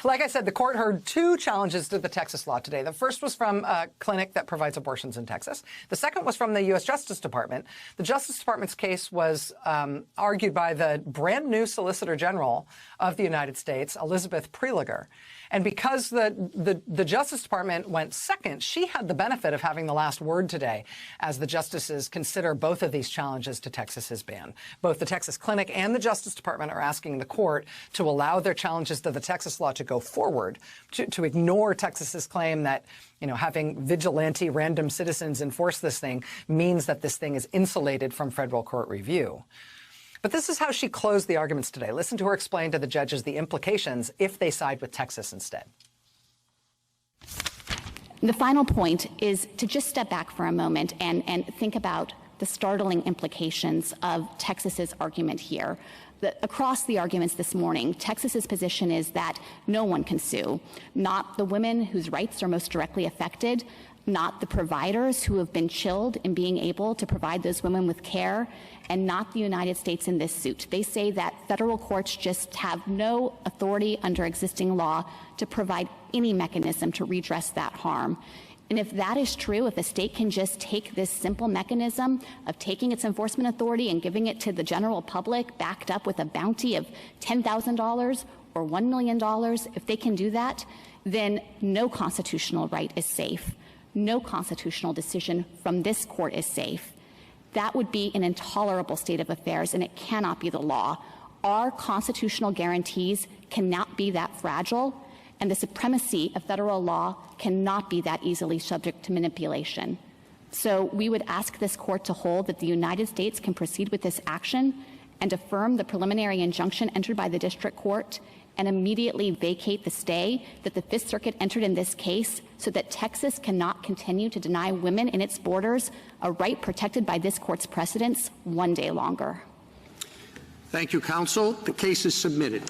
Like I said, the court heard two challenges to the Texas law today. The first was from a clinic that provides abortions in Texas. The second was from the U.S. Justice Department. The Justice Department's case was argued by the brand new Solicitor General of the United States, Elizabeth Prelogar. And because the Justice Department went second, she had the benefit of having the last word today as the justices consider both of these challenges to Texas's ban. Both the Texas Clinic and the Justice Department are asking the court to allow their challenges to the Texas law to go forward, to ignore Texas's claim that, you know, having vigilante random citizens enforce this thing means that this thing is insulated from federal court review. But this is how she closed the arguments today. Listen to her explain to the judges the implications if they side with Texas instead. The final point is to just step back for a moment and think about the startling implications of Texas's argument here. Across the arguments this morning, Texas's position is that no one can sue, not the women whose rights are most directly affected, not the providers who have been chilled in being able to provide those women with care, and not the United States in this suit. They say that federal courts just have no authority under existing law to provide any mechanism to redress that harm. And if that is true, if a state can just take this simple mechanism of taking its enforcement authority and giving it to the general public, backed up with a bounty of $10,000 or $1 million, if they can do that, then no constitutional right is safe. No constitutional decision from this court is safe. That would be an intolerable state of affairs, and it cannot be the law. Our constitutional guarantees cannot be that fragile, and the supremacy of federal law cannot be that easily subject to manipulation. So we would ask this court to hold that the United States can proceed with this action and affirm the preliminary injunction entered by the district court and immediately vacate the stay that the Fifth Circuit entered in this case so that Texas cannot continue to deny women in its borders a right protected by this court's precedents one day longer. Thank you, counsel. The case is submitted.